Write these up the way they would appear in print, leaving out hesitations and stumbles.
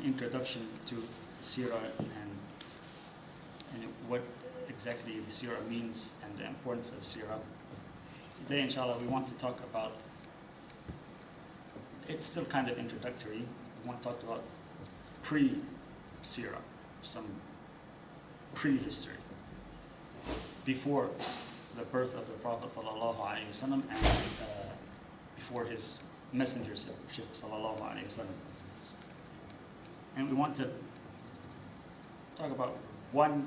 introduction to Seerah and what exactly the Seerah means and the importance of Seerah. Today, inshallah, we want to talk about, it's still kind of introductory, we want to talk about pre-Seerah, some pre-history, before the birth of the Prophet ﷺ and before his messengership ﷺ. And we want to talk about one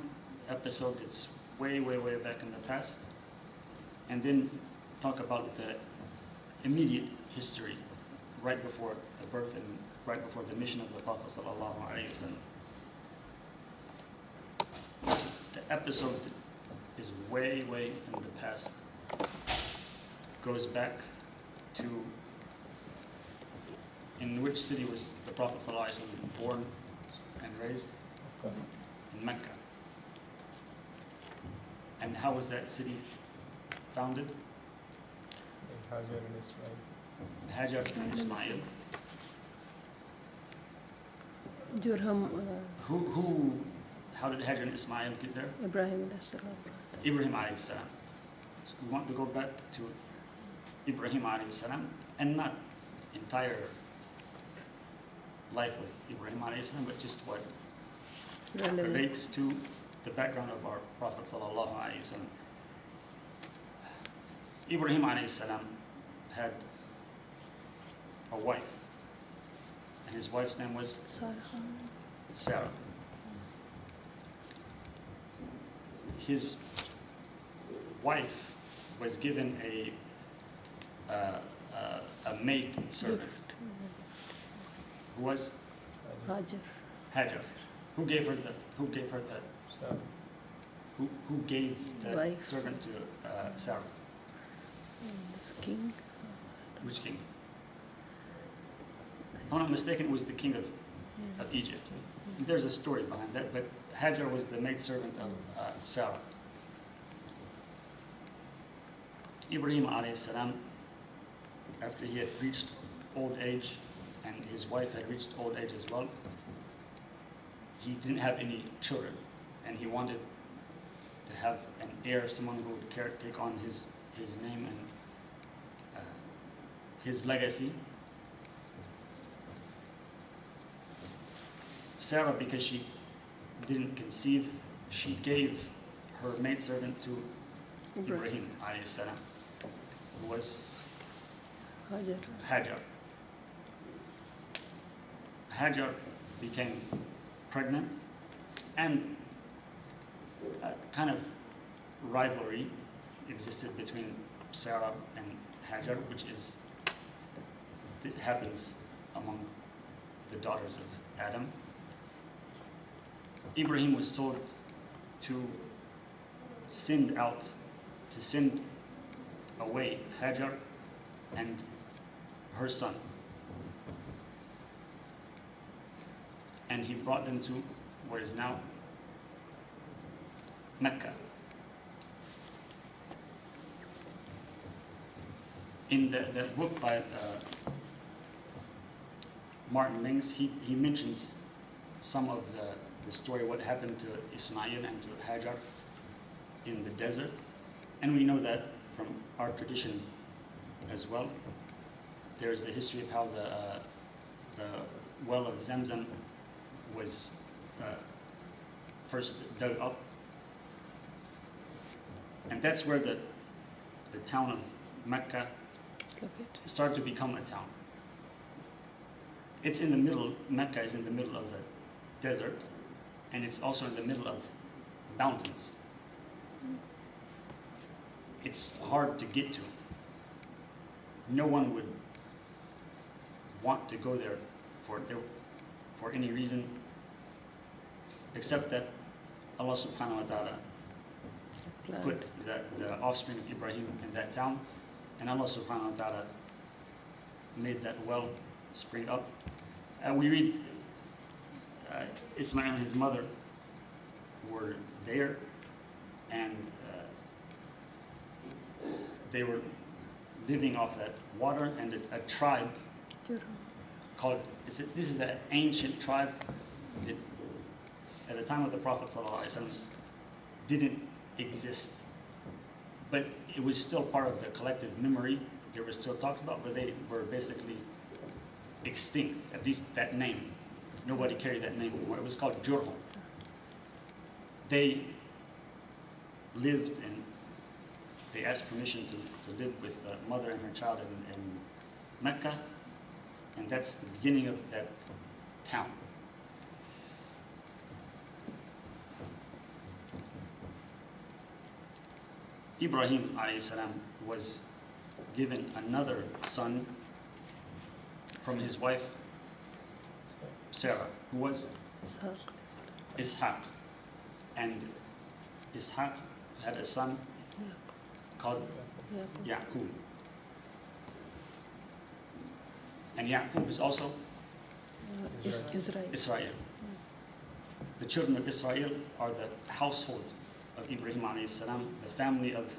episode that's way, way, way back in the past, and then talk about the immediate history right before the birth and right before the mission of the Prophet ﷺ. The episode is way, way in the past, goes back to in which city was the Prophet ﷺ born and raised? In Mecca. And how was that city founded? Hajar and Ismail. Hajar and Ismail. How did Hajar and Ismail get there? Ibrahim alayhi salam. Ibrahim alayhi salam. So we want to go back to Ibrahim alayhi salam, and not entire life of Ibrahim alayhi salam, but just what relates to the background of our Prophet sallallahu alayhi wasallam. Ibrahim alayhi salam had a wife, and his wife's name was Sarah. His wife was given a maid servant. Who was? Hajar. Who gave her the servant to Sarah? This king. Which king? If I'm not mistaken, it was the king of Egypt. There's a story behind that, but Hajar was the maidservant of Sarah. Ibrahim alayhi salam, after he had reached old age, and his wife had reached old age as well, he didn't have any children, and he wanted to have an heir, someone who would take on his name and his legacy. Sarah, because she didn't conceive, she gave her maidservant to Ibrahim alayhi salam, who was Hajar. Hajar became pregnant, and a kind of rivalry existed between Sarah and Hajar, it happens among the daughters of Adam. Ibrahim was told to send away Hajar and her son. And he brought them to what is now Mecca. In the book by Martin Ling, he mentions some of the story, what happened to Ishmael and to Hajar in the desert. And we know that from our tradition as well. There's the history of how the well of Zamzam was first dug up. And that's where the town of Mecca started to become a town. It's in the middle, Mecca is in the middle of the desert, and it's also in the middle of mountains. It's hard to get to. No one would want to go there for any reason except that Allah subhanahu wa ta'ala put the offspring of Ibrahim in that town, and Allah subhanahu wa ta'ala made that well spring up. We read Ishmael and his mother were there, and they were living off that water, and a tribe called, this is an ancient tribe that at the time of the Prophet ﷺ didn't exist. But it was still part of the collective memory. They were still talked about, but they were basically extinct, at least that name. Nobody carried that name anymore. It was called Jurhum. They lived and they asked permission to live with a mother and her child in Mecca, and that's the beginning of that town. Ibrahim alayhi salam was given another son from his wife Sarah, who was Ishaq. And Ishaq had a son called Yaqub. And Yaqub is also Israel. The children of Israel are the household of Ibrahim alayhi salam, the family of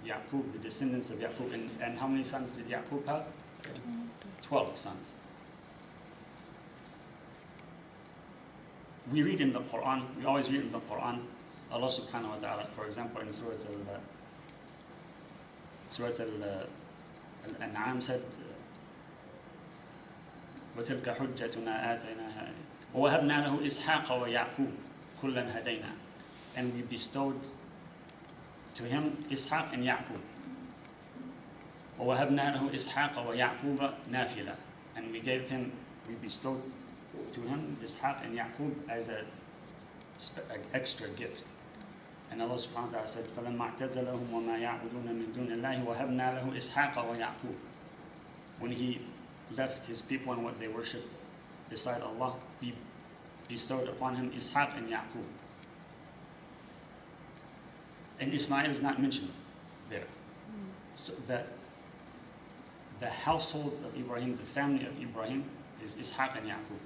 Yaqub, the descendants of Yaqub. And how many sons did Yaqub have? 12 sons. We read in the Quran, we always read in the Quran, Allah subhanahu wa ta'ala, for example, in Surah Al-An'am said, وَتِلْكَ حُجَّتُنَا آتَيْنَاهَا وَوَهَبْنَا لَهُ إِسْحَاقَ وَيَعْقُوبَ كُلًّا هَدَيْنَا. And we bestowed to him Ishaq and Yaqub. وَوَهَبْنَا لَهُ إِسْحَاقَ وَيَعْقُوبَ نَافِلًا. And we bestowed to him Ishaq and Yaqub as an extra gift. And Allah subhanahu wa ta'ala said, فَلَمَّا اعْتَزَلَهُمْ وَمَا يَعْبُدُونَ مِن دُونِ اللَّهِ وَهَبْنَا لَهُ إِسْحَاقَ وَيَعْقُوبَ. When he left his people and what they worshipped beside Allah, we bestowed upon him Ishaq and Yaqub. And Ismail is not mentioned there. So that the household of Ibrahim, the family of Ibrahim, is Ishaq and Yaqub.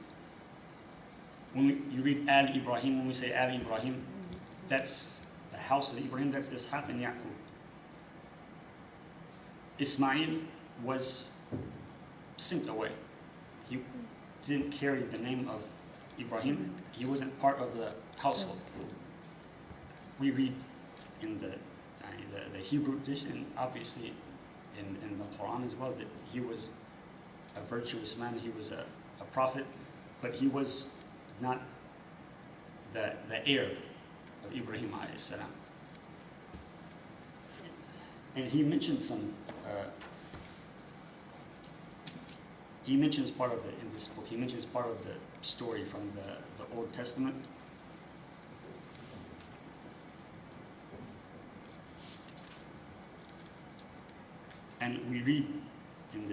When you read Al Ibrahim, when we say Al Ibrahim, that's the house of Ibrahim, that's Ishaq and Yaqub. Ismail was sent away. He didn't carry the name of Ibrahim. He wasn't part of the household. We read in the Hebrew tradition, and obviously in the Quran as well, that he was a virtuous man, he was a prophet, but he was not the heir of Ibrahim alayhi salam. And he mentions he mentions part of it in this book. He mentions part of the story from the Old Testament. And we read in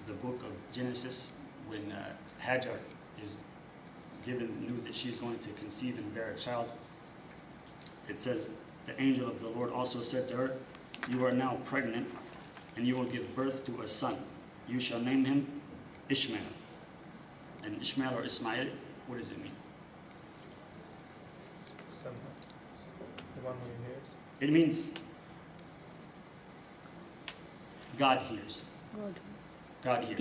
the book of Genesis when Hajar is given the news that she's going to conceive and bear a child. It says, the angel of the Lord also said to her, you are now pregnant, and you will give birth to a son. You shall name him Ishmael. And Ishmael or Ismail, what does it mean? Son, the one who hears. It means God hears. God hears.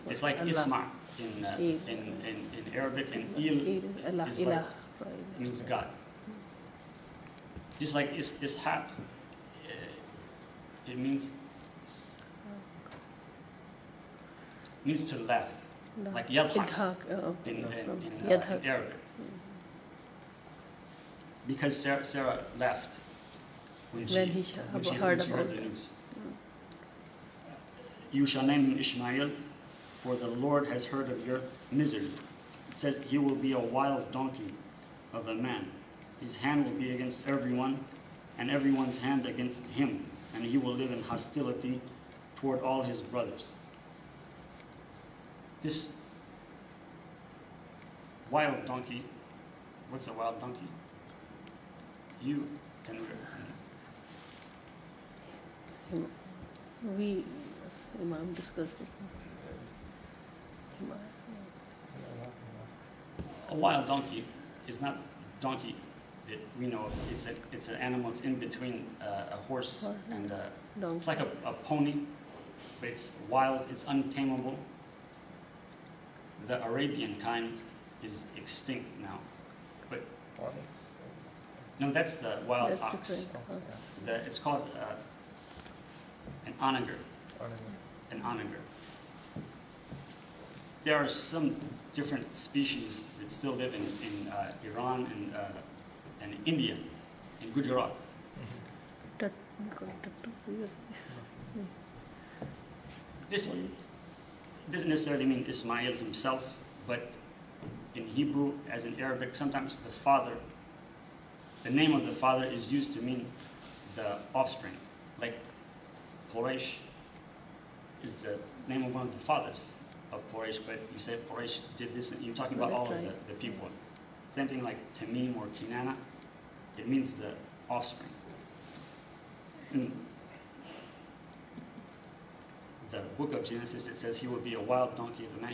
It's like Isma in Arabic, and Il is like, means God. Just like Ishaq, it means to laugh, like Yadhak in Arabic. Because Sarah laughed when she heard the news. You shall name him Ishmael, for the Lord has heard of your misery. It says he will be a wild donkey of a man. His hand will be against everyone, and everyone's hand against him, and he will live in hostility toward all his brothers. This wild donkey, what's a wild donkey? You, Tanwir. We, Imam, discussed it. A wild donkey is not donkey that we know of. It's an animal. It's in between a horse and it's like a pony, but it's wild. It's untamable. the Arabian kind is extinct now. But Onyx. no, that's the wild That's ox. different. It's called an onager. Onyx. An onager. There are some different species that still live in Iran and India, in Gujarat. That got that too. This doesn't necessarily mean Ismail himself, but in Hebrew, as in Arabic, sometimes the name of the father is used to mean the offspring. Like Quraysh is the name of one of the fathers of Quraysh, but you say Quraysh did this, and you're talking about all of the people. Same thing like Tamim or Kinana, it means the offspring. In the book of Genesis, it says he will be a wild donkey of a man.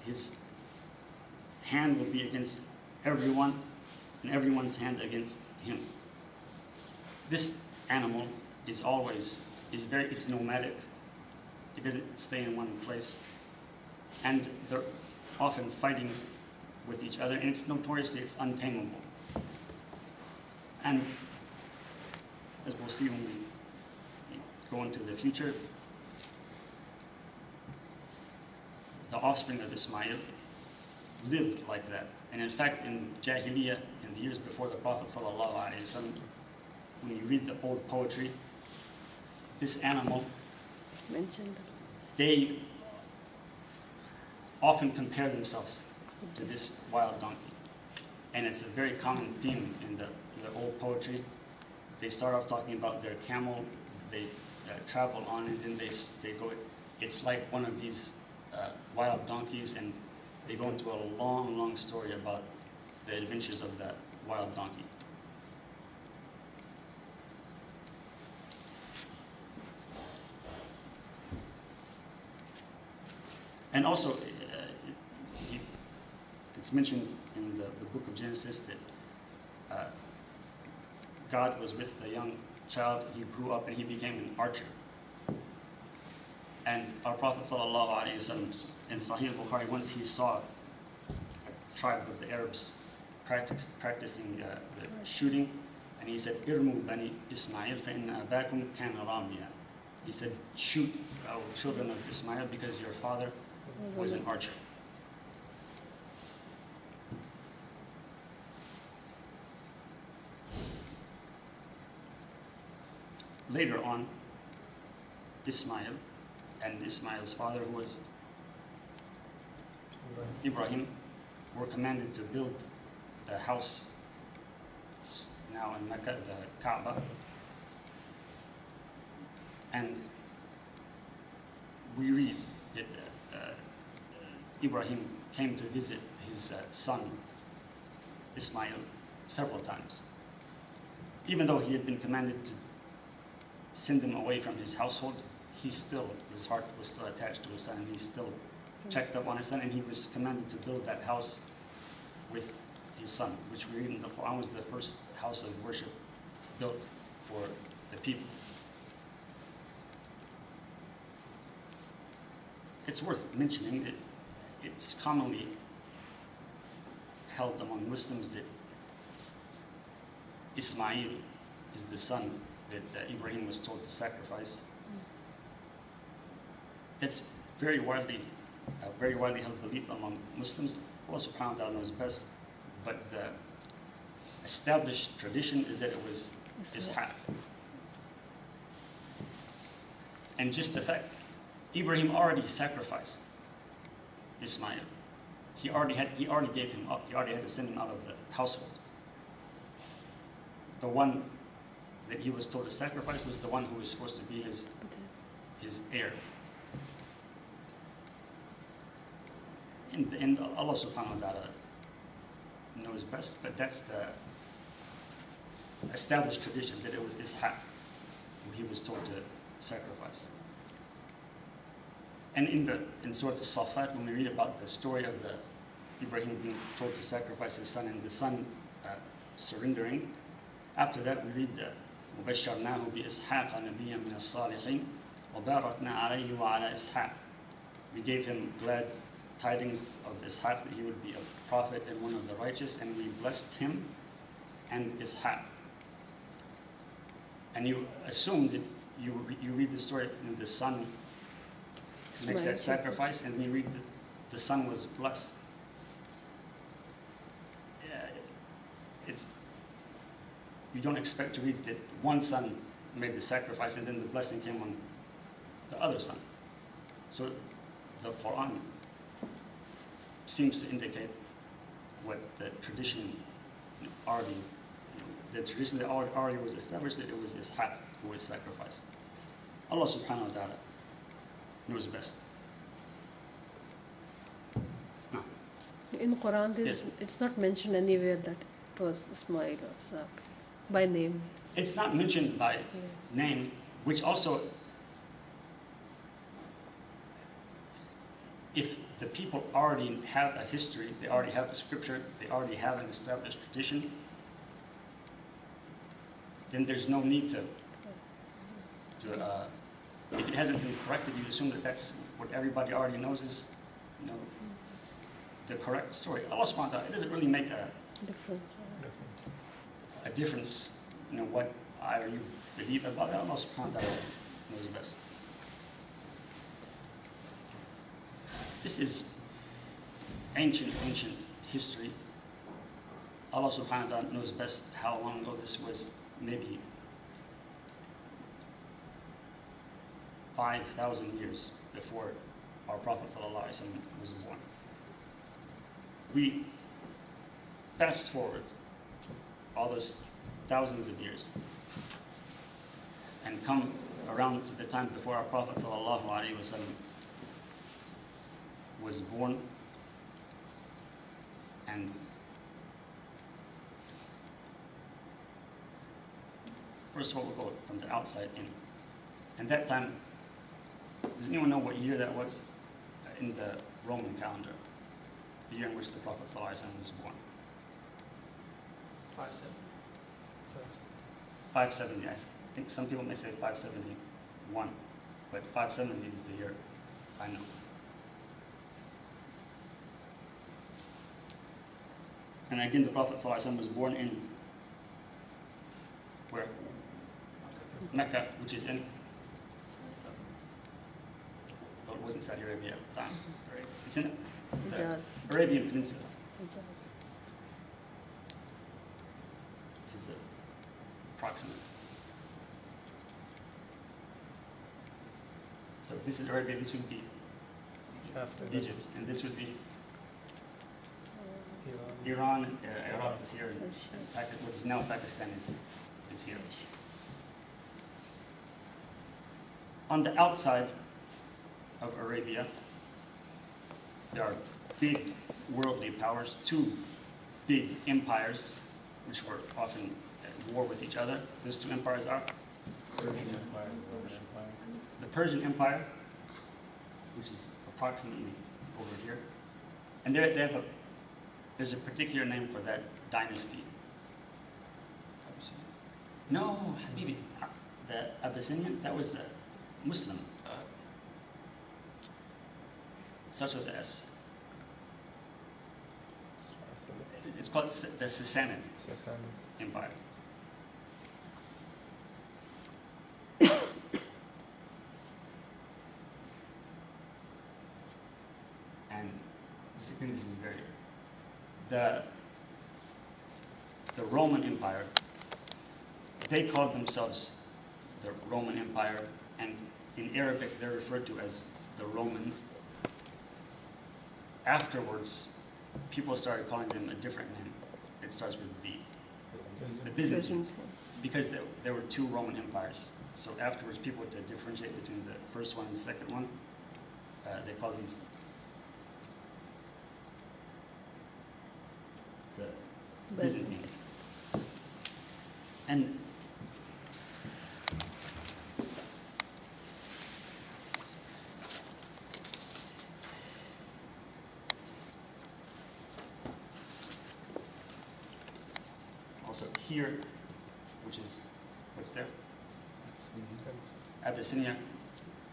His hand will be against everyone, and everyone's hand against him. This animal is it's nomadic. It doesn't stay in one place. And they're often fighting with each other, and it's untamable. And as we'll see when we go into the future, the offspring of Ismail lived like that. And in fact, in Jahiliyyah, in the years before the Prophet ﷺ, when you read the old poetry, this animal, Mentioned. they often compare themselves to this wild donkey. And it's a very common theme in the old poetry. They start off talking about their camel, they travel on, and then they go, it's like one of these wild donkeys, and they go into a long, long story about the adventures of that wild donkey. And also, it's mentioned in the book of Genesis that God was with the young child. He grew up and he became an archer. And our Prophet ﷺ in Sahih Bukhari, once he saw a tribe of the Arabs practicing the shooting, and he said, "Irmu bani Ismail fa inna abakum kana ramiya." He said, "Shoot, children of Ismail, because your father was an archer." Later on, Ismail and Ismail's father, who was Ibrahim, were commanded to build the house. It's now in Mecca, the Kaaba. And we read that Ibrahim came to visit his son Ismail several times. Even though he had been commanded to send him away from his household, his heart was still attached to his son, and he still checked up on his son, and he was commanded to build that house with his son, which we read in the Quran was the first house of worship built for the people. It's worth mentioning that it's commonly held among Muslims that Ismail is the son that Ibrahim was told to sacrifice. That's very widely held belief among Muslims. Allah subhanahu wa ta'ala knows best, but the established tradition is that it was Ishaq. And just the fact, Ibrahim already sacrificed Ismail. He already gave him up. He already had to send him out of the household. The one that he was told to sacrifice was the one who was supposed to be his heir. And Allah subhanahu wa ta'ala knows best, but that's the established tradition, that it was Ishaq who he was told to sacrifice. And in Surah Al-Safat, when we read about the story of Ibrahim being told to sacrifice his son and the son surrendering, after that we read وَبَشَّرْنَاهُ بِإِسْحَاقَ نَبِيًّا مِنَ الصَّالِحِينَ وَبَارَكْنَا عَلَيْهِ وَعَلَى إِسْحَاقَ. We gave him glad tidings of Ishaq that he would be a prophet and one of the righteous, and we blessed him and Ishaq. And you assume that you read the story and the son makes that sacrifice, and then you read that the son was blessed. You don't expect to read that one son made the sacrifice and then the blessing came on the other son. So the Quran seems to indicate what the tradition already, the tradition that already was established, that it was Ishaq who was sacrificed. Allah subhanahu wa ta'ala knows best. No. In Quran, Yes. it's not mentioned anywhere that it was Ismail or Ishaq by name. It's not mentioned by name, which also, if the people already have a history, they already have a scripture, they already have an established tradition, then there's no need to if it hasn't been corrected, you assume that that's what everybody already knows is, the correct story. Allah subhanahu wa ta'ala, it doesn't really make a difference, what I or you believe about it. Allah subhanahu wa ta'ala knows best. This is ancient history. Allah subhanahu wa ta'ala knows best how long ago this was, maybe 5,000 years before our Prophet ﷺ was born. We fast forward all those thousands of years and come around to the time before our Prophet ﷺ was born, and first of all, we'll go from the outside in. And that time, does anyone know what year that was in the Roman calendar? The year in which the Prophet ﷺ was born? 570. I think some people may say 571, but 570 is the year I know. And again, the Prophet ﷺ was born in where? Mecca, which is in, well, it wasn't Saudi Arabia at the time. Right? It's in the Arabian Peninsula. This is approximate. So if this is Arabia, this would be Egypt, and this would be Iran. Iraq is here, and what is now Pakistan is here. On the outside of Arabia, there are big worldly powers, two big empires, which were often at war with each other. Those two empires are Persian Empire and Roman Empire. The Persian Empire, which is approximately over here, and there's a particular name for that dynasty. No, Habibi, the Abyssinian, that was the Muslim. It starts with the S. It's called the Sassanid Empire. And basically this is very, the Roman Empire, they called themselves the Roman Empire, and in Arabic they're referred to as the Romans. Afterwards, people started calling them a different name. It starts with B. The Byzantines, because there were two Roman empires. So afterwards, people to differentiate between the first one and the second one, they call these the Byzantines. And also here, which is, what's there? Abyssinia,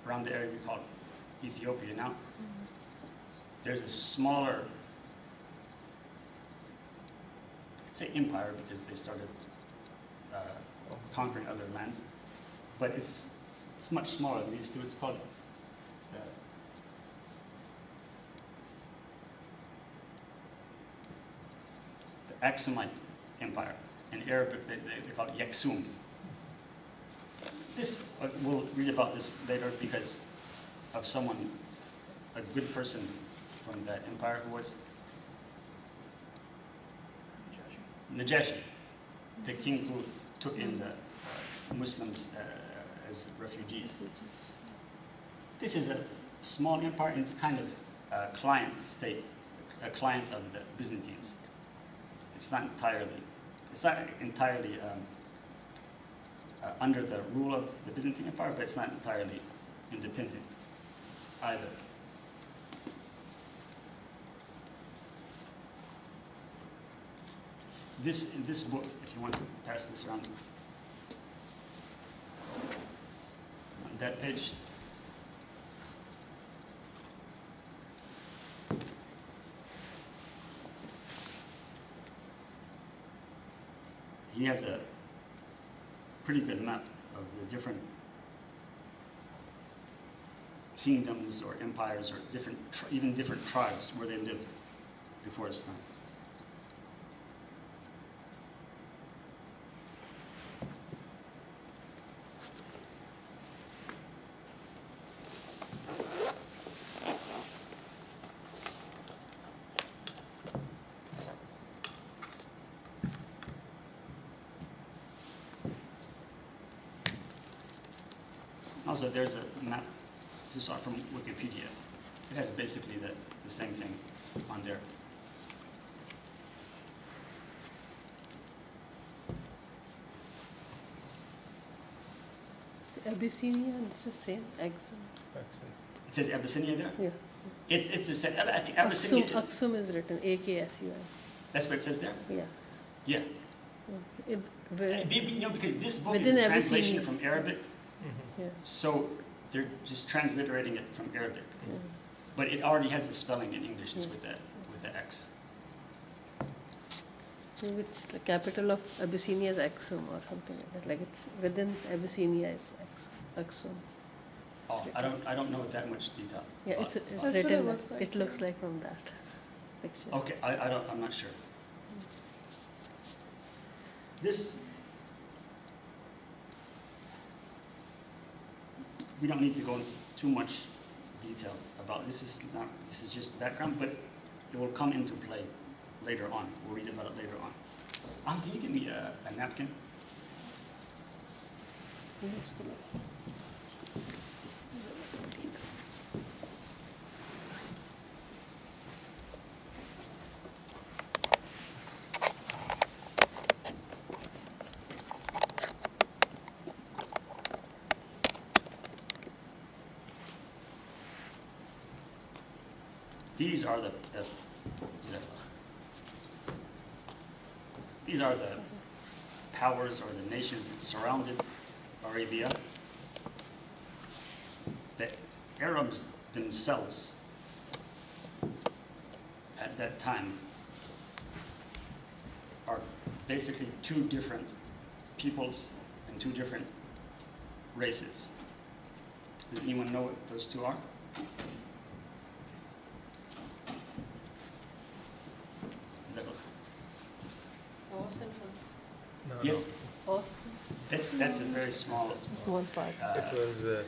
around the area we call Ethiopia now. there's a smaller, I'd say empire because they started conquering other lands, but it's much smaller than these two. It's called the Aksumite Empire. In Arabic, they call it Yaksum. This, we'll read about this later because of someone, a good person from that empire who was Najashi, the king who took in the Muslims as refugees. This is a small empire, and it's kind of a client state, a client of the Byzantines. It's not entirely under the rule of the Byzantine Empire, but it's not entirely independent either. This book, if you want to pass this around, on that page, he has a pretty good map of the different kingdoms or empires or even different tribes where they lived before Islam. Also, there's a map, this is from Wikipedia. It has basically the same thing on there. Abyssinia, it's the same. It says Abyssinia there? Yeah. It's the same. I think Abyssinia. Aksum is written, A-K-S-U-M. That's what it says there? Yeah. Yeah. Because this book is within a translation Abyssinia. from Arabic. Yeah. So they're just transliterating it from Arabic. But it already has a spelling in English, just with the X. Maybe it's the capital of Abyssinia is Aksum or something like that. Like it's within Abyssinia is Aksum. Oh, I don't know that much detail. Yeah, about- it's about- written. what it looks like. It looks like from that picture. Okay, I'm not sure. This, we don't need to go into too much detail about this. This is just background, but it will come into play later on. We'll read about it later on. Can you give me a napkin? These are the powers or the nations that surrounded Arabia. The Arabs themselves at that time are basically two different peoples and two different races. Does anyone know what those two are? No, Yes, Oh, that's a very small. one part. It was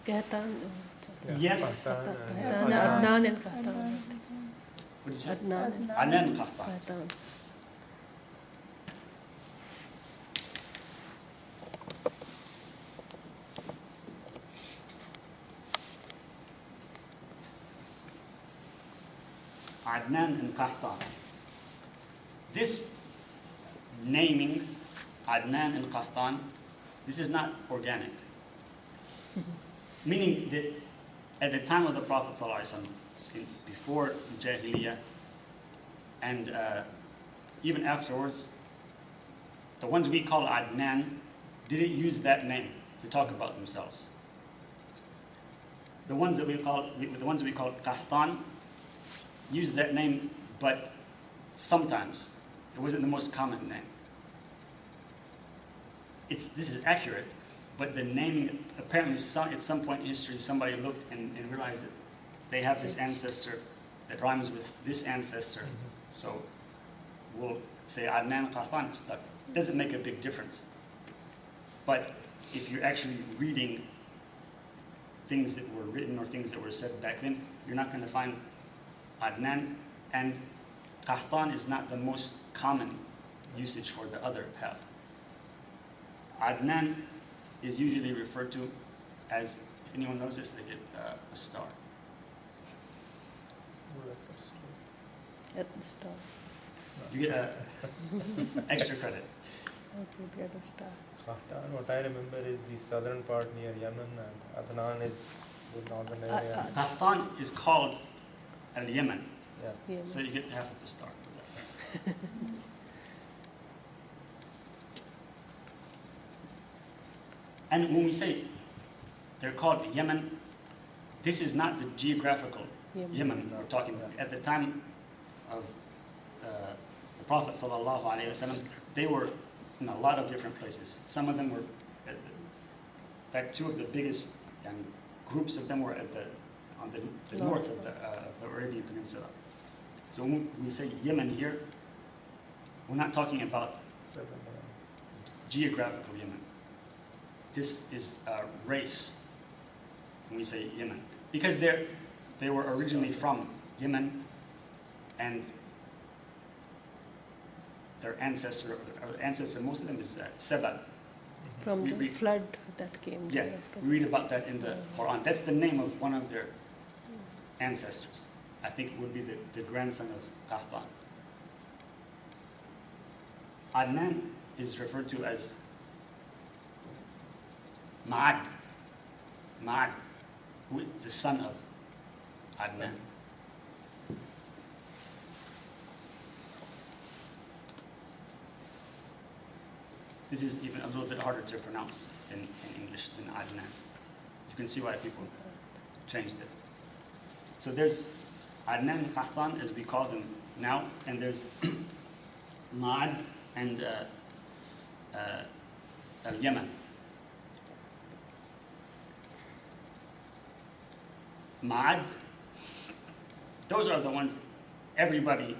Kahtan. Yes. Qahtan, Adnan and Kahtan. What did you say? Adnan and Adnan Qahtan. Kahtan. Adnan and Qahtan. This naming, Adnan and Qahtan, this is not organic. Meaning that at the time of the Prophet ﷺ, before Jahiliyyah, and even afterwards, the ones we call Adnan didn't use that name to talk about themselves. The ones that we call Qahtan use that name, but sometimes it wasn't the most common name. This is accurate, but the naming, apparently at some point in history, somebody looked and realized that they have this ancestor that rhymes with this ancestor. So we'll say Adnan Qahtan is stuck. It doesn't make a big difference. But if you're actually reading things that were written or things that were said back then, you're not going to find Adnan, and Qahtan is not the most common usage for the other half. Adnan is usually referred to as, if anyone knows this, they get a star. At the start. You get a extra credit. Okay, get a star. Qahtan, what I remember is the southern part near Yemen, and Adnan is the northern area. Qahtan is called Yemen. Yeah. Yemen. So you get half of a star for that. And when we say they're called Yemen, this is not the geographical Yemen we're talking about. At the time of the Prophet ﷺ, wasallam, they were in a lot of different places. Some of them were, in fact, two of the biggest groups of them were on the north of the Arabian Peninsula. So when we say Yemen here, we're not talking about geographical Yemen. This is a race when we say Yemen. Because they were originally from Yemen, and their ancestor, most of them is Seba. From the flood that came. Yeah, we read about that in the Quran. That's the name of one of their ancestors. I think it would be the grandson of Qahtan. Adnan is referred to as Ma'ad, who is the son of Adnan. This is even a little bit harder to pronounce in English than Adnan. You can see why people changed it. So there's Adnan and Qahtan, as we call them now, and there's Ma'ad and Yemen. Ma'ad, those are the ones everybody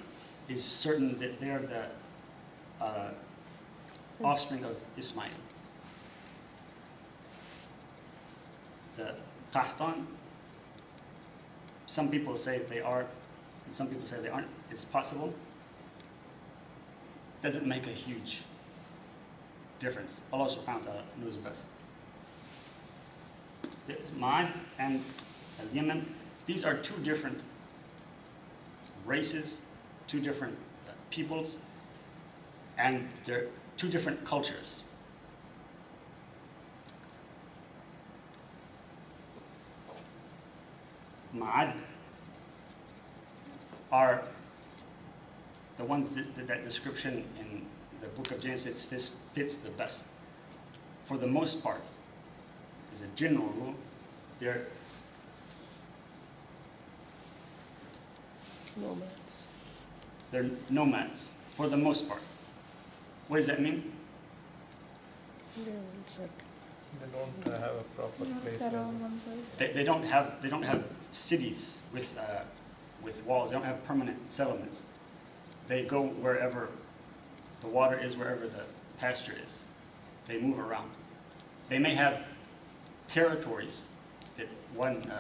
is certain that they're the offspring of Ishmael. The Qahtan, some people say they are, and some people say they aren't. It's possible. Doesn't make a huge difference. Allah subhanahu wa ta'ala knows best. Ma'ad and Yemen, these are two different races, two different peoples, and they're two different cultures. Ma'ad are the ones that description in the book of Genesis fits the best. For the most part, as a general rule, they're nomads. They're nomads, for the most part. What does that mean? They will settle. They don't have a proper place. They don't have cities with walls. They don't have permanent settlements. They go wherever the water is, wherever the pasture is. They move around. They may have territories that one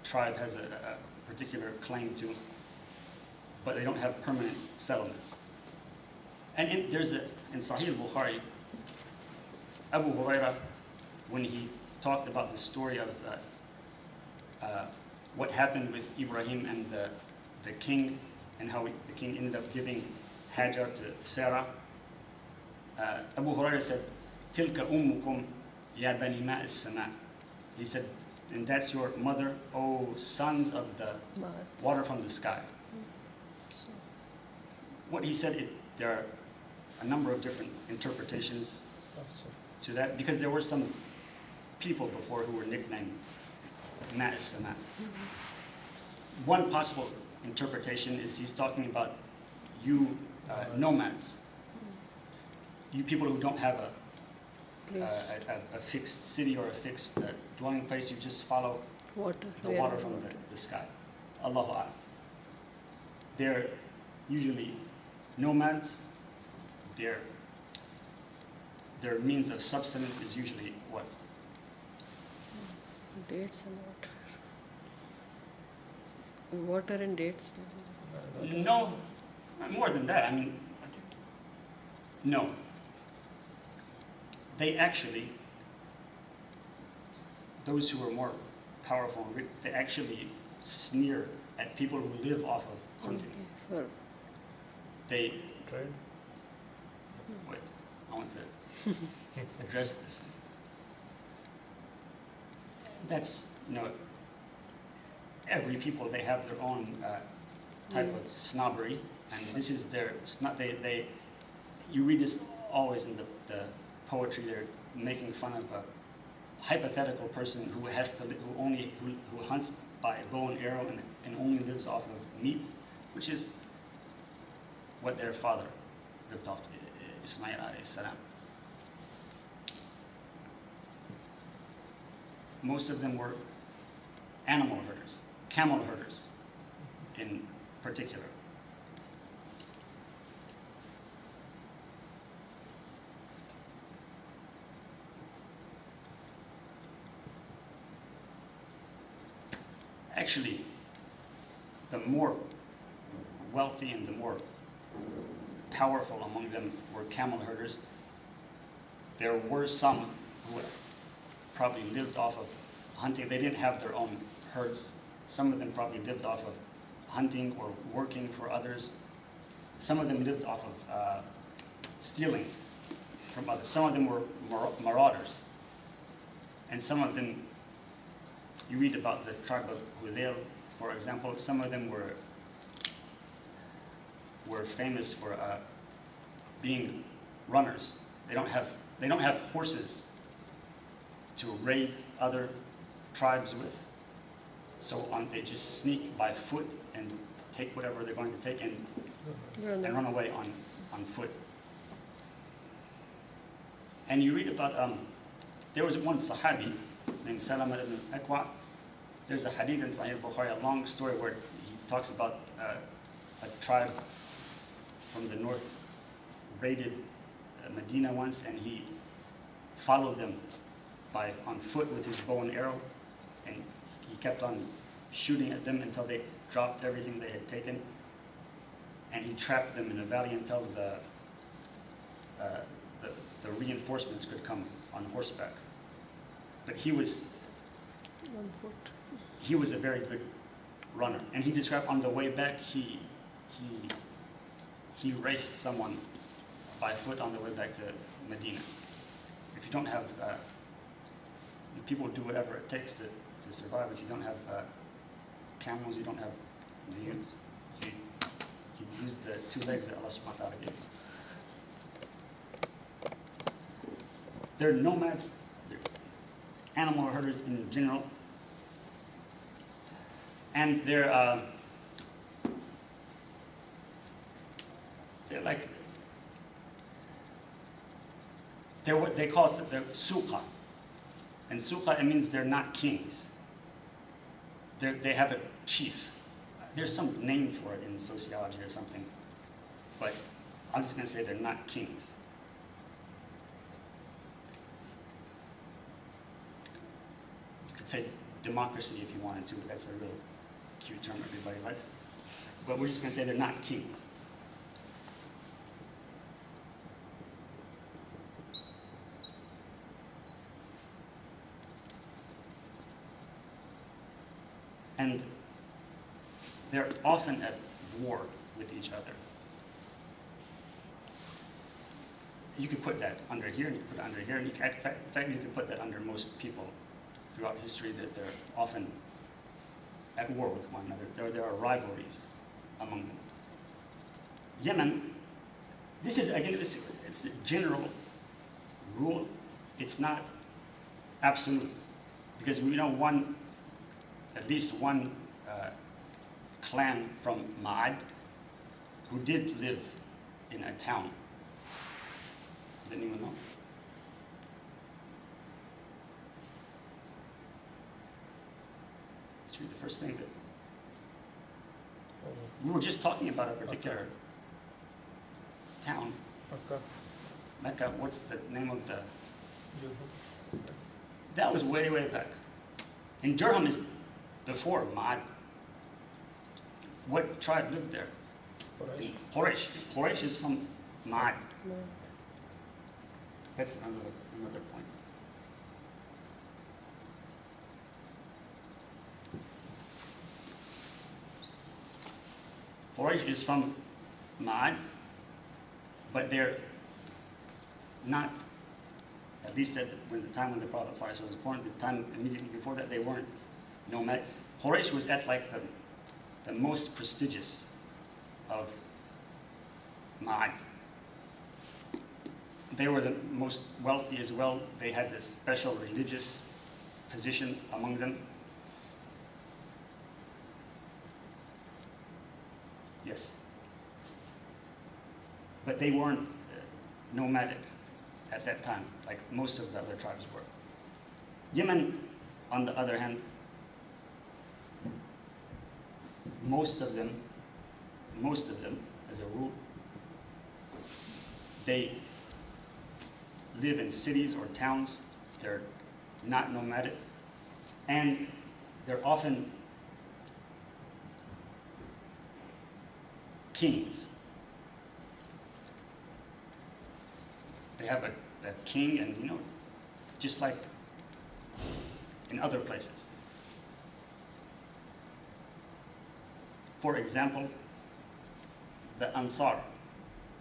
tribe has a particular claim to, but they don't have permanent settlements. And in Sahih al-Bukhari, Abu Hurairah, when he talked about the story of what happened with Ibrahim and the king, and how the king ended up giving Hajar to Sarah, Abu Hurairah said, "Tilka ummukum ya bani ma' as-sama'." He said, and that's your mother, O sons of the water from the sky. What he said, there are a number of different interpretations to that, because there were some people before who were nicknamed ma as-sama. One possible interpretation is he's talking about you nomads, you people who don't have a fixed city or a fixed dwelling place. You just follow the water from the sky. Allahu A'lam. They're usually nomads. Their means of subsistence is usually what? Dates and water. Water and dates. No, more than that. I mean, no. They actually, those who are more powerful, they actually sneer at people who live off of hunting. Okay. They, Trade? wait, I want to address this. That's, every people, they have their own type of snobbery, and this is their, you read this always in the poetry. They're making fun of a hypothetical person who hunts by a bow and arrow and only lives off of meat, which is what their father lived off, Ishmael alayhi salam. Most of them were animal herders, camel herders in particular. Actually, the more wealthy and the more powerful among them were camel herders. There were some who probably lived off of hunting. They didn't have their own herds. Some of them probably lived off of hunting or working for others. Some of them lived off of stealing from others. Some of them were marauders. And some of them, you read about the tribe of Hudayl, for example. Some of them were famous for being runners. They don't have horses to raid other tribes with. So they just sneak by foot and take whatever they're going to take and run away on foot. And you read about, there was one Sahabi named Salama ibn Aqwa. There's a hadith in Sahih Bukhari, a long story where he talks about a tribe from the north raided Medina once, and he followed them on foot with his bow and arrow, and he kept on shooting at them until they dropped everything they had taken, and he trapped them in a valley until the reinforcements could come on horseback. But he was On foot. He was a very good runner, and he described on the way back he raced someone by foot on the way back to Medina. If you don't have, people do whatever it takes to survive. If you don't have camels, you don't have wheels. You use the two legs that Allah subhanahu wa ta'ala gave. They're nomads, they're animal herders in general, and they're like, they're what they call suqa. And suqa, it means they're not kings. They have a chief. There's some name for it in sociology or something, but I'm just going to say they're not kings. You could say democracy if you wanted to, but that's a real cute term everybody likes. But we're just going to say they're not kings. And they're often at war with each other. You could put that under here, and you could put it under here, and in fact, you could put that under most people throughout history, that they're often at war with one another. There are rivalries among them. Yemen, this is, again, it's a general rule. It's not absolute, because we know one at least one clan from Ma'ad who did live in a town. Does anyone know? It should be the first thing that we were just talking about a particular town. Okay. Mecca, what's the name of the... That was way, way back. And Durham is before Ma'ad. What tribe lived there? Quraysh. Quraysh is from Ma'ad. That's another point. Quraysh is from Ma'ad, but they're not, at least at the time when the Prophet ﷺ was born, the time immediately before that, they weren't nomadic. Quraysh was at like the most prestigious of Ma'ad. They were the most wealthy as well. They had this special religious position among them. Yes. But they weren't nomadic at that time, like most of the other tribes were. Yemen, on the other hand, most of them, as a rule, they live in cities or towns. They're not nomadic, and they're often kings. They have a king, and just like in other places. For example, the Ansar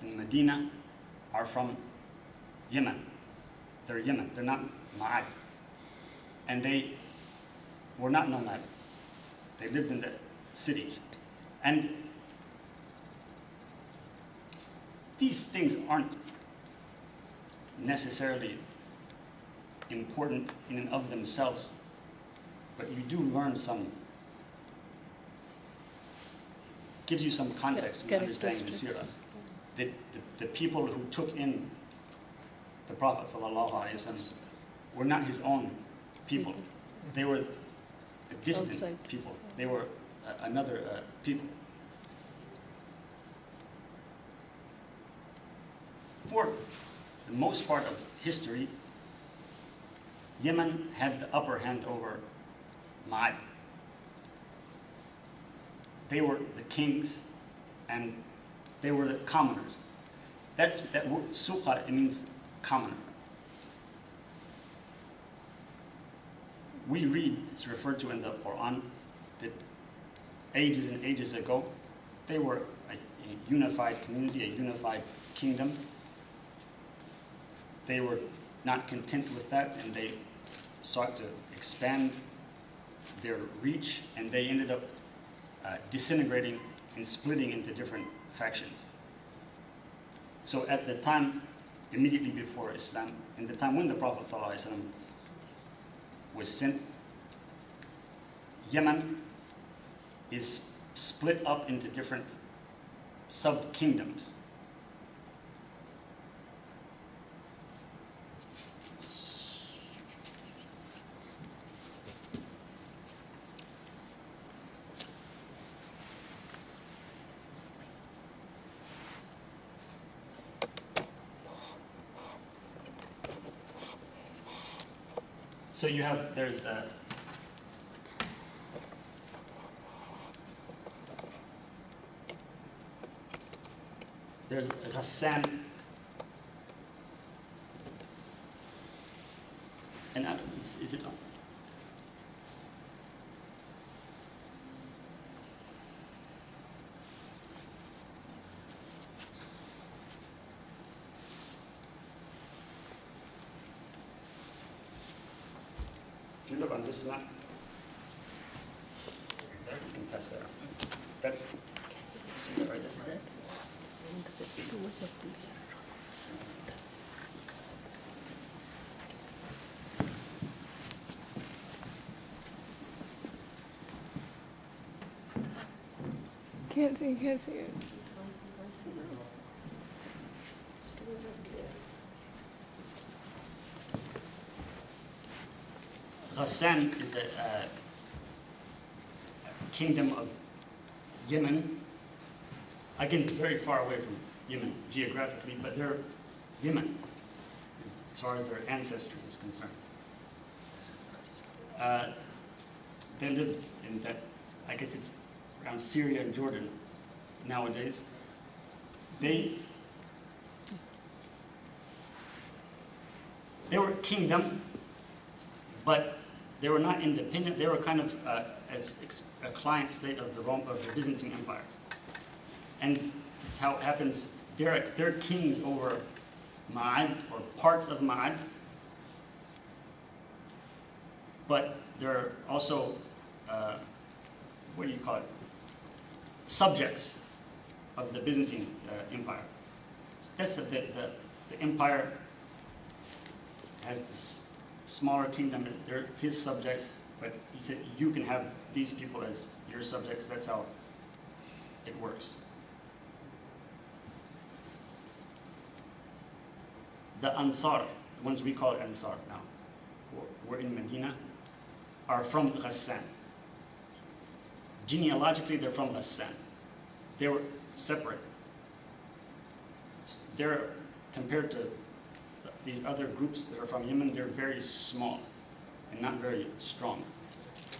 in Medina are from Yemen. They're Yemen, they're not Ma'ad. And they were not nomadic. They lived in the city. And these things aren't necessarily important in and of themselves, but you do learn some, gives you some context when understanding the Seerah. The people who took in the Prophet ﷺ were not his own people. They were a distant people. They were another people. For the most part of history, Yemen had the upper hand over Ma'ad. They were the kings, and they were the commoners. That word, suqa, it means commoner. We read, it's referred to in the Quran, that ages and ages ago, they were a unified community, a unified kingdom. They were not content with that, and they sought to expand their reach, and they ended up disintegrating and splitting into different factions. So at the time, immediately before Islam, in the time when the Prophet ﷺ was sent, Yemen is split up into different sub-kingdoms. So you have, there's Ghassan, and is it on? If you look on this map, you can pass that. That's, see that right there? Too much of the Can't see, can't see it. Ghassan is a kingdom of Yemen. Again, very far away from Yemen geographically, but they're Yemen as far as their ancestry is concerned. They lived in that, I guess it's around Syria and Jordan nowadays. They were a kingdom, but they were not independent. They were kind of a client state of the Byzantine Empire. And that's how it happens. They're kings over Ma'ad, or parts of Ma'ad, but they're also, what do you call it? Subjects of the Byzantine Empire. So that's the empire has this smaller kingdom. They're his subjects, but he said you can have these people as your subjects. That's how it works. The Ansar, the ones we call Ansar now, who are in Medina, are from Ghassan. Genealogically, they're from Ghassan. They were separate. They're, compared to these other groups that are from Yemen, they're very small and not very strong.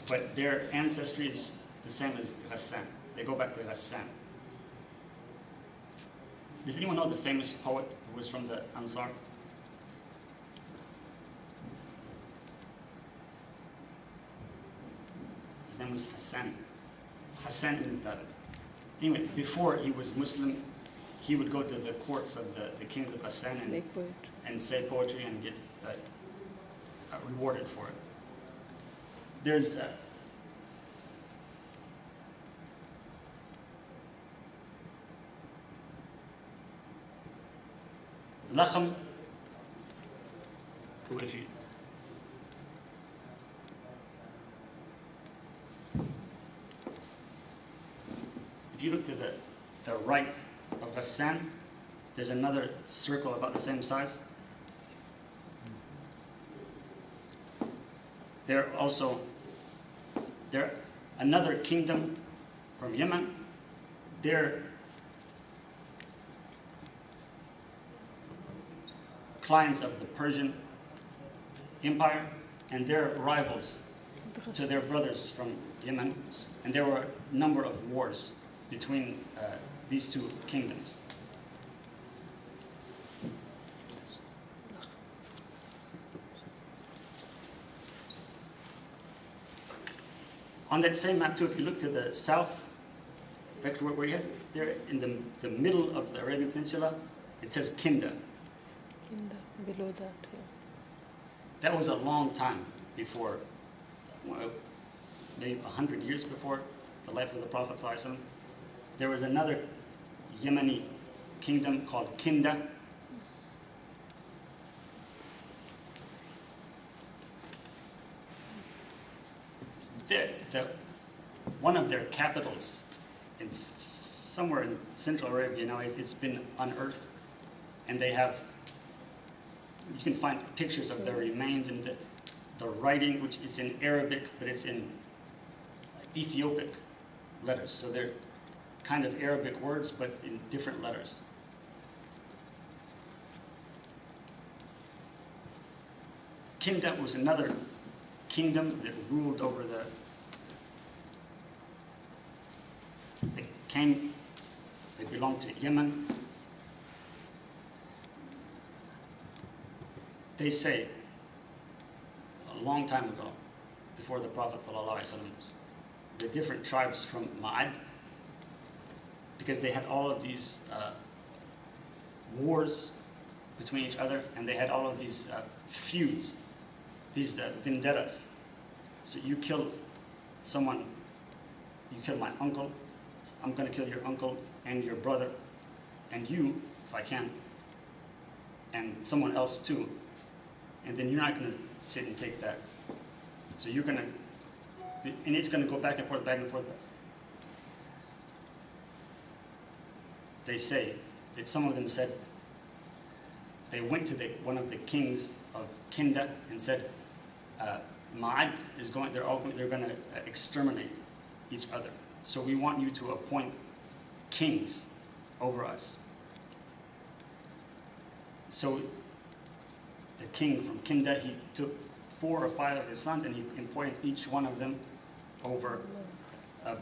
But their ancestry is the same as Ghassan. They go back to Ghassan. Does anyone know the famous poet who was from the Ansar? His name was Hassan. Hassan ibn Thabit. Anyway, before he was Muslim, he would go to the courts of the kings of Hassan and say poetry and get rewarded for it. There's Lakham, who if you look to the right of Ghassan, there's another circle about the same size. They're another kingdom from Yemen. They're clients of the Persian Empire, and they're rivals to their brothers from Yemen. And there were a number of wars between these two kingdoms. On that same map too, if you look to the south, where he has it, there in the middle of the Arabian Peninsula, it says Kinda. Kinda, below that, yeah. That was a long time before, well, maybe 100 years before the life of the Prophet ﷺ. There was another Yemeni kingdom called Kinda. One of their capitals, somewhere in Central Arabia now, it's been unearthed, and they have, you can find pictures of their remains and the writing, which is in Arabic, but it's in Ethiopic letters. So they're kind of Arabic words, but in different letters. Kinda was another kingdom that ruled over they belonged to Yemen. They say, a long time ago, before the Prophet ﷺ, the different tribes from Ma'ad, because they had all of these wars between each other, and they had all of these feuds, these vendettas. So you kill someone, you kill my uncle, I'm going to kill your uncle and your brother, and you, if I can, and someone else too. And then you're not going to sit and take that. So you're going to, and it's going to go back and forth, back and forth. they say that some of them said they went to one of the kings of Kinda and said, Ma'ad is going, they're going to exterminate each other. So we want you to appoint kings over us. So the king from Kinda, he took 4 or 5 of his sons and he appointed each one of them over a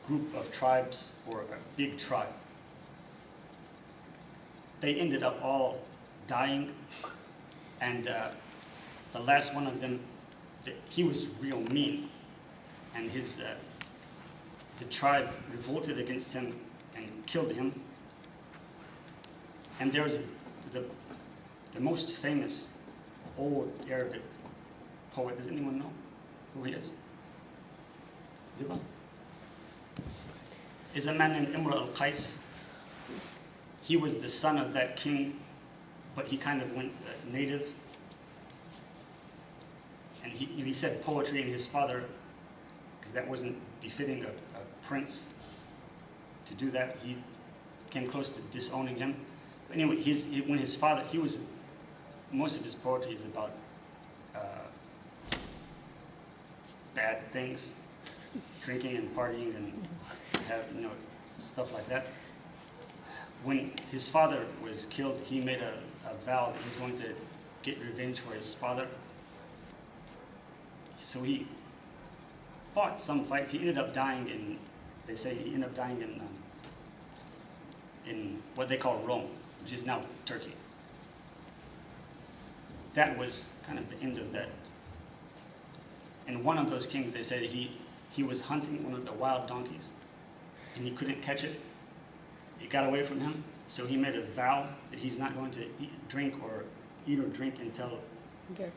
group of tribes or a big tribe. They ended up all dying, and the last one of them, he was real mean, and the tribe revolted against him and killed him. And there was the most famous old Arabic poet. Does anyone know who he is? Ziba? Is a man named Imra al-Qais. He was the son of that king, but he kind of went native. And he said poetry in his father, because that wasn't befitting a prince to do that. He came close to disowning him. But anyway, when his father, most of his poetry is about bad things, drinking and partying and stuff like that. When his father was killed, he made a vow that he's going to get revenge for his father. So he fought some fights. He ended up dying they say he ended up dying in what they call Rome, which is now Turkey. That was kind of the end of that. And one of those kings, they say he was hunting one of the wild donkeys, and he couldn't catch it. It got away from him, so he made a vow that he's not going to eat or drink until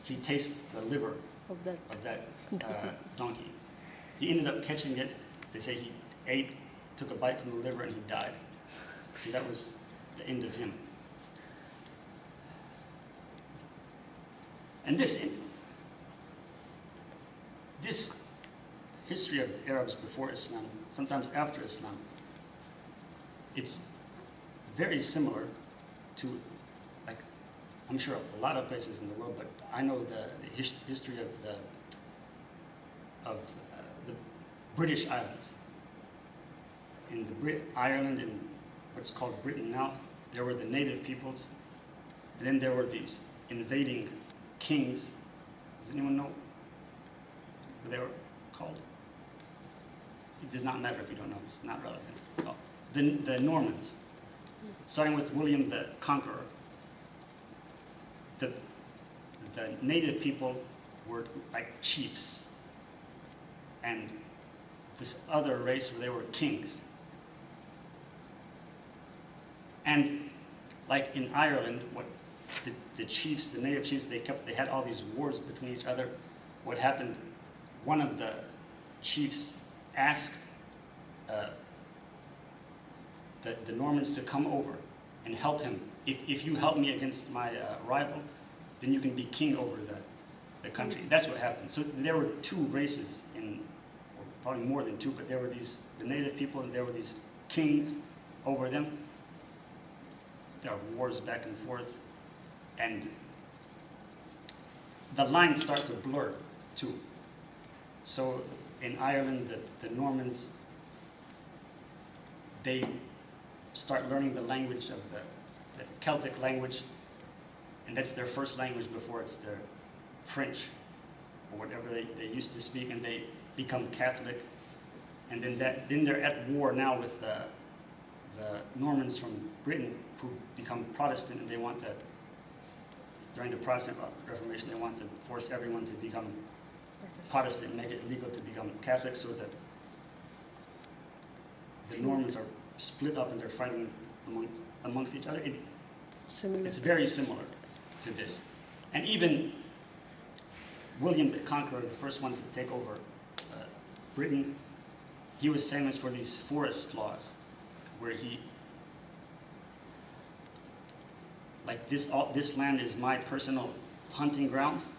he tastes the liver of that donkey. He ended up catching it. They say he took a bite from the liver, and he died. See, that was the end of him. And this history of the Arabs before Islam, sometimes after Islam, it's very similar to, like, I'm sure a lot of places in the world, but I know the history of the British Islands. In Ireland and what's called Britain now, there were the native peoples, and then there were these invading kings. Does anyone know who they were called? It does not matter if you don't know, it's not relevant. Oh, the Normans, starting with William the Conqueror. The native people were like chiefs, and this other race, they were kings. And like in Ireland, what the chiefs, the native chiefs, they had all these wars between each other. What happened? One of the chiefs asked the Normans to come over and help him. If you help me against my rival, then you can be king over the country. That's what happened. So there were 2 races, or probably more than 2, but there were the native people, and there were these kings over them. There are wars back and forth, and the lines start to blur too. So in Ireland, the Normans, they start learning the language of the Celtic language, and that's their first language before it's their French or whatever they used to speak, and they become Catholic. And then they're at war now with the Normans from Britain, who become Protestant, and they want to, during the Protestant Reformation, they want to force everyone to become Protestant and make it legal to become Catholic, so that the Normans are split up and they're fighting amongst each other. It's very similar to this. And even William the Conqueror, the first one to take over Britain, he was famous for these forest laws, where this land is my personal hunting grounds.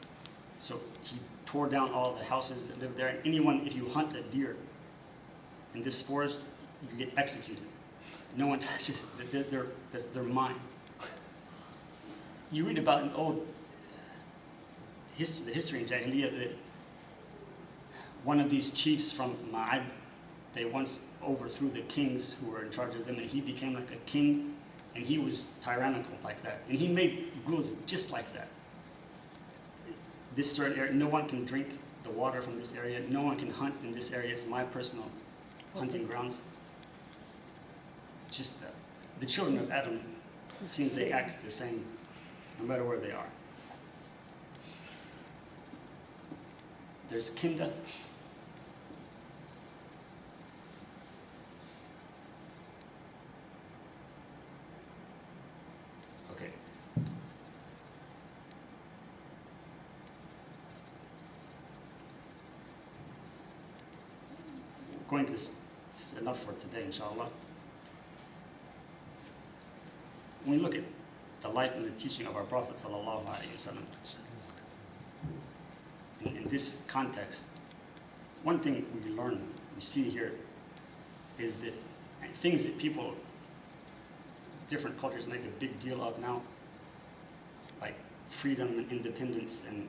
So he tore down all the houses that lived there. And anyone, if you hunt a deer in this forest, you get executed. No one touches it. They're mine. You read about an old the history in Jahiliyyah that one of these chiefs from Ma'ad, they once overthrew the kings who were in charge of them, and he became like a king, and he was tyrannical like that. And he made rules just like that. This certain area, no one can drink the water from this area, no one can hunt in this area, it's my personal hunting grounds. Just the children of Adam, it seems they act the same no matter where they are. There's Kinda. Okay. Going to enough for today, inshallah. When we look at the life and the teaching of our Prophet ﷺ, in this context, one thing we learn, we see here, is that things that people, different cultures make a big deal of now, like freedom and independence and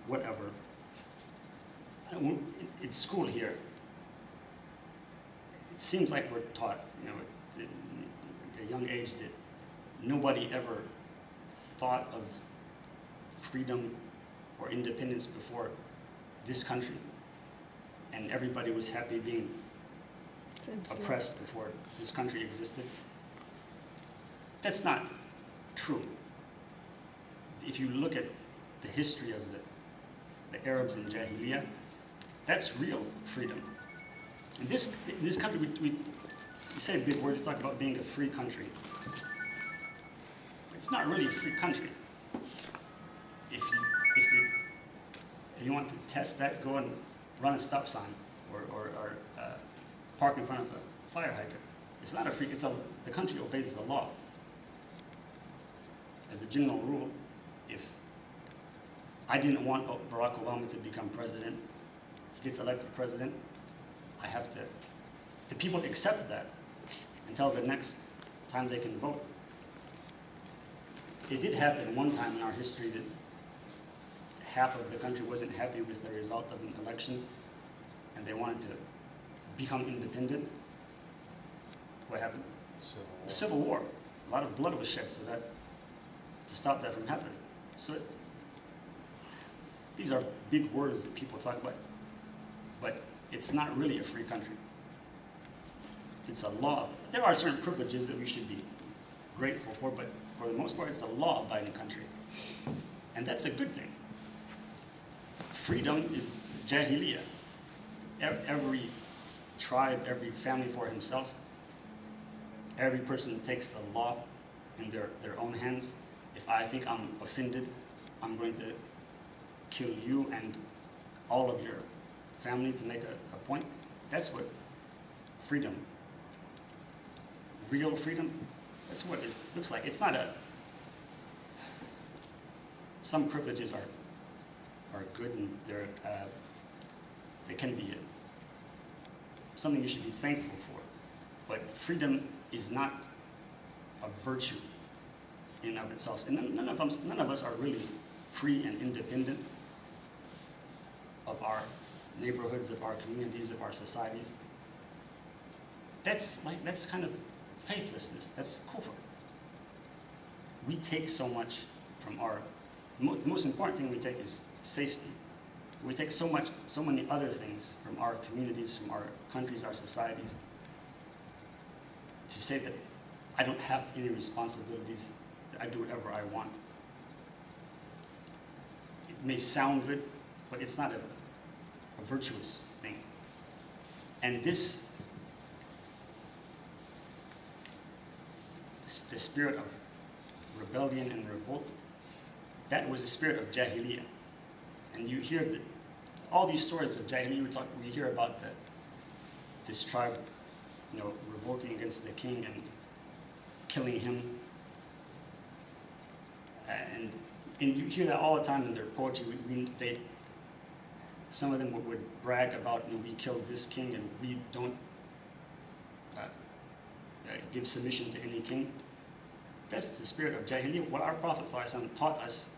whatever. At school here, it seems like we're taught, at a young age, that nobody ever thought of freedom or independence before this country, and everybody was happy being oppressed before this country existed. That's not true. If you look at the history of the Arabs in Jahiliyyah, that's real freedom. In this country, we say a big word, we talk about being a free country. It's not really a free country. If you want to test that, go and run a stop sign or park in front of a fire hydrant. It's not a free, the country obeys the law. As a general rule, if I didn't want Barack Obama to become president, he gets elected president, I have to, the people accept that until the next time they can vote. It did happen one time in our history that half of the country wasn't happy with the result of an election and they wanted to become independent. What happened? A civil war. A lot of blood was shed to stop that from happening. So these are big words that people talk about, but it's not really a free country. It's a law. There are certain privileges that we should be grateful for, but for the most part, it's a law-abiding country. And that's a good thing. Freedom is Jahiliyyah. Every tribe, every family for himself. Every person takes the law in their own hands. If I think I'm offended, I'm going to kill you and all of your family to make a point. That's what freedom, real freedom, that's what it looks like. It's not some privileges are good and they can be something you should be thankful for. But freedom is not a virtue in and of itself. And none of us are really free and independent of our neighborhoods, of our communities, of our societies. That's kind of faithlessness. That's kufr. We take so much from the most important thing we take is safety. We take so many other things from our communities, from our countries, our societies, to say that I don't have any responsibilities, that I do whatever I want. It may sound good, but it's not a virtuous thing. And the spirit of rebellion and revolt, that was the spirit of Jahiliyyah. And you hear all these stories of Jahiliyyah, we hear about this tribe, revolting against the king and killing him. And you hear that all the time in their poetry. Some of them would brag about, we killed this king and we don't give submission to any king. That's the spirit of Jahiliyyah. What our Prophet ﷺ taught us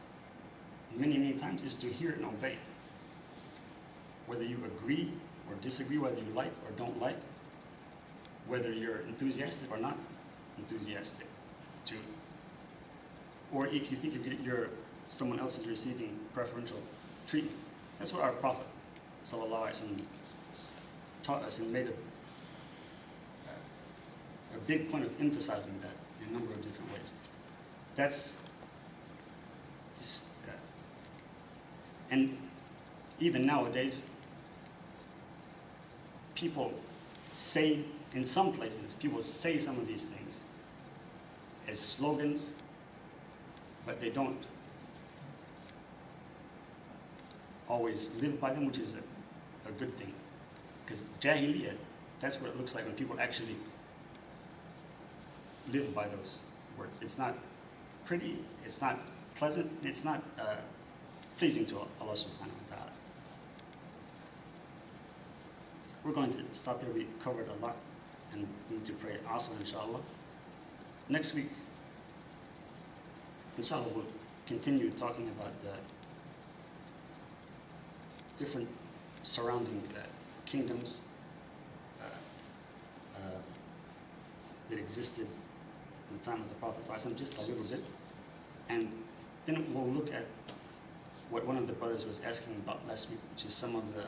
many, many times is to hear and obey. Whether you agree or disagree, whether you like or don't like, whether you're enthusiastic or not enthusiastic, or if you think someone else is receiving preferential treatment. That's what our Prophet ﷺ taught us and made a big point of emphasizing that in a number of different ways. And even nowadays, people say, in some places, people say some of these things as slogans, but they don't always live by them, which is a good thing. Because Jahiliyyah, that's what it looks like when people actually live by those words. It's not pretty, it's not pleasant, it's not pleasing to Allah subhanahu wa ta'ala. We're going to stop here. We covered a lot and we need to pray Asr, inshallah. Next week, inshallah, we'll continue talking about the different surrounding kingdoms that existed in the time of the Prophet ﷺ, just a little bit. And then we'll look at what one of the brothers was asking about last week, which is some of the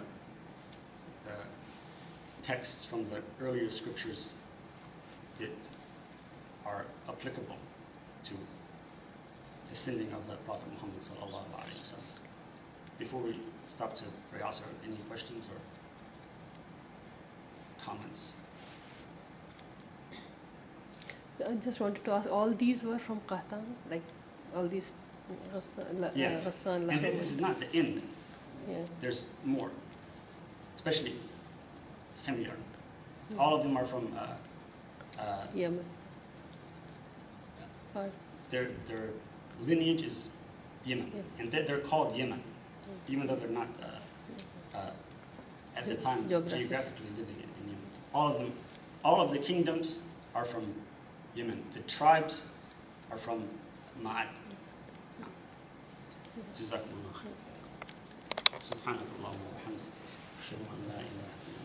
texts from the earlier scriptures that are applicable to the sending of the Prophet Muhammad sallallahu alaihi wasallam. Before we stop to pray, also, any questions or comments? I just wanted to ask, all these were from Qahtan? Like, all these Yeah, Ghassan, and this is not the end. Yeah. There's more, especially Himyar. All of them are from Yemen. Or- their lineage is Yemen, Yeah. and they're called Yemen, even though they're not at the time geographically living in Yemen. All of the kingdoms are from Yemen. The tribes are from Ma'ad. جزاكم الله خير. سبحانك اللهم وبحمدك. أشهد أن لا إله إلا